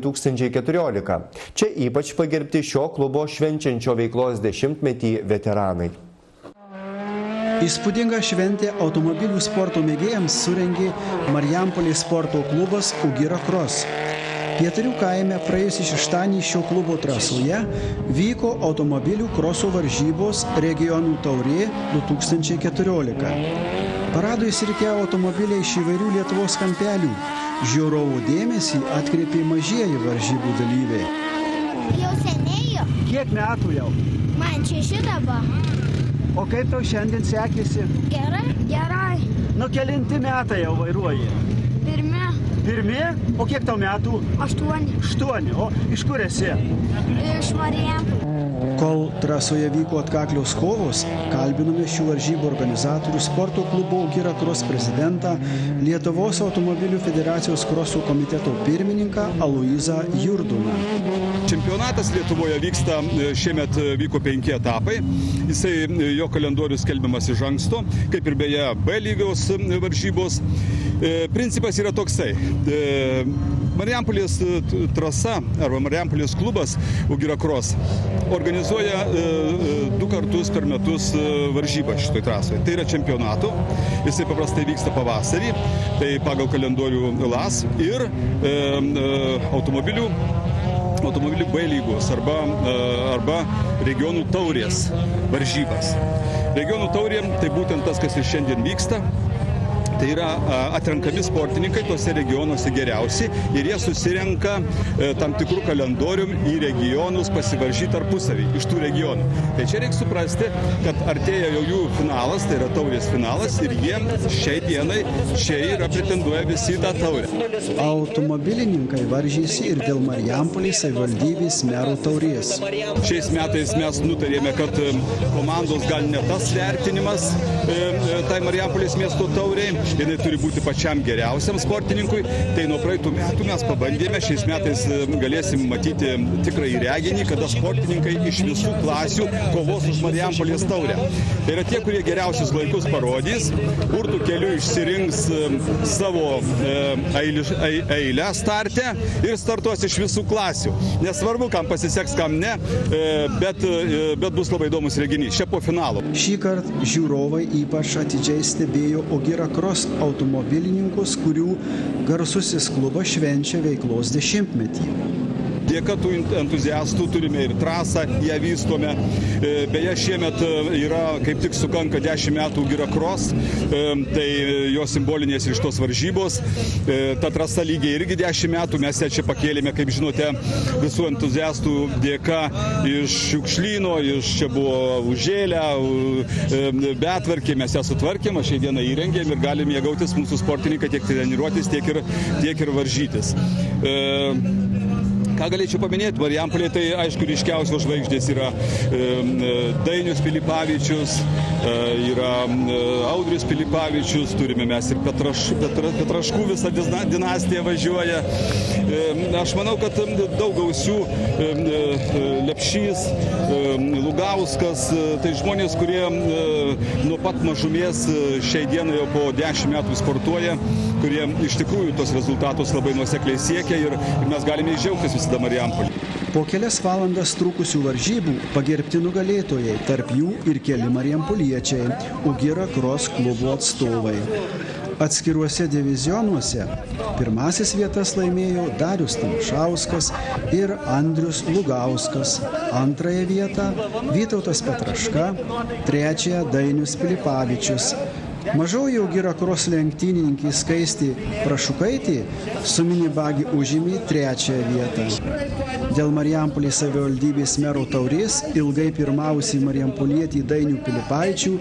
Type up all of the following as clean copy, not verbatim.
2014. Čia ypač pagerbti šio klubo švenčiančio veiklos 10-metį veteranai. Įspūdingą šventę automobilių sporto mėgėjams surengė Marijampolės sporto klubas Ugira Cross. Pietarių kaime praėjusį šeštadienį šio klubo trasoje vyko automobilių kroso varžybos regionų taurė 2014. Paradui įsirikiavo automobiliai iš įvairių Lietuvos kampelių. Žiūrovų dėmesį atkreipė mažieji varžybų dalyviai. Jau seniai. Kiek metų jau? Man 6 dabar. O kaip tau šiandien sekėsi? Gerai? Gerai. Nu, kelinti metai jau vairuoji? Pirmi? O kiek tau metų? 8. 8. O iš kur esi? Iš Marijampolės. Kol trasoje vyko atkaklios kovos, kalbinome šių varžybų organizatorių sporto klubo Ugira Cross prezidentą, Lietuvos automobilių federacijos kroso komiteto pirmininką Aloyzą Jurduną. Čempionatas Lietuvoje vyksta, šiemet vyko 5 etapai. Jo kalendorius skelbiamas iš anksto, kaip ir beje B lygos varžybos. Principas yra toksai. Marijampolės trasa arba Marijampolės klubas Ugira Cross organizuoja 2 kartus per metus varžybą šitoj trasoje. Tai yra čempionato, jisai paprastai vyksta pavasarį, tai pagal kalendorių LAS ir automobilių B lygos arba regionų taurės varžybas. Regionų taurė tai būtent tas, kas ir šiandien vyksta. Tai yra atrenkami sportininkai tuose regionuose geriausi ir jie susirenka tam tikrų kalendorium į regionus pasivaržyti tarpusavį iš tų regionų. Tai čia reikia suprasti, kad artėja jau jų finalas, tai yra taurės finalas ir jie šiai dienai čia yra pretenduoja visi į tą taurę. Automobilininkai varžysi ir dėl Marijampolės savivaldybės mero taurės. Šiais metais mes nutarėme, kad komandos gal ne tas vertinimas tai Marijampolės miesto tauriai, jinai turi būti pačiam geriausiam sportininkui. Tai nuo praeitų metų mes pabandėme, šiais metais galėsim matyti tikrai reginį, kada sportininkai iš visų klasių kovos už Marijampolės taurę. Tai yra tie, kurie geriausius laikus parodys, burtų keliu išsirinks savo eilę starte ir startuos iš visų klasių. Nesvarbu, kam pasiseks, kam ne, bet bus labai įdomus reginys. Čia po finalo. Šįkart žiūrovai ypač atidžiai stebėjo Ugira Cross automobilininkus, kurių garsusis klubas švenčia veiklos 10-metį. Dėka tų entuziastų turime ir trasą, ją vystome. Beje, šiemet yra, kaip tik sukanka 10 metų Ugira Cross, tai jo simbolinės ir šitos varžybos. Ta trasa lygiai irgi 10 metų, mes ją čia pakėlėme, kaip žinote, visų entuziastų dėka iš šiukšlyno, čia buvo užėlę, betvarkė, mes ją sutvarkėm, šiai dieną įrengėm ir galim mėgautis mūsų sportininkai tiek treniruotis, tiek ir varžytis. Ką galėčiau paminėti, Marijampolėje tai aišku ryškiausios žvaigždės yra Dainius Pilipavičius, yra Audrius Pilipavičius, turime mes ir Petraškų visą dinastiją važiuoja. Aš manau, kad daug gausių Lepšys, Lugauskas, tai žmonės, kurie nuo pat mažumės šiai dienai jau po 10 metų sportuoja, kurie iš tikrųjų tos rezultatus labai nuosekliai siekia ir mes galime išdžiaugtis visada Marijampolė. Po kelias valandas trukusių varžybų pagerbti nugalėtojai, tarp jų ir keli marijampoliečiai, Ugira Cross klubo atstovai. Atskiruose divizionuose pirmasis vietas laimėjo Darius Tamošauskas ir Andrius Lugauskas, antrąją vietą Vytautas Petraška, trečiąją Dainius Pilipavičius. Mažoji Ugira Cross lenktynininkė Skaistė Prašukaitė su minibagi užėmė 3. vietą. Dėl Marijampolės savivaldybės mero taurės ilgai pirmavusi marijampolietį Dainių Pilipaičių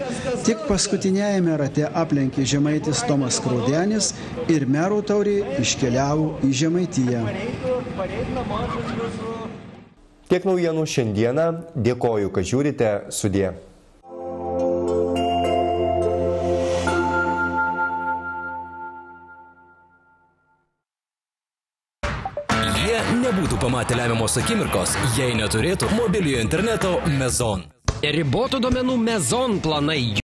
tik paskutiniajame rate aplenkė žemaitis Tomas Kraudenis ir mero taurė iškeliavo į Žemaitiją. Tiek naujienų šiandieną. Dėkoju, kad žiūrite. Sudie. Nebūtų pamatę lemiamos akimirkos, jei neturėtų mobiliojo interneto Mezon. Ribotų duomenų Mezon planai.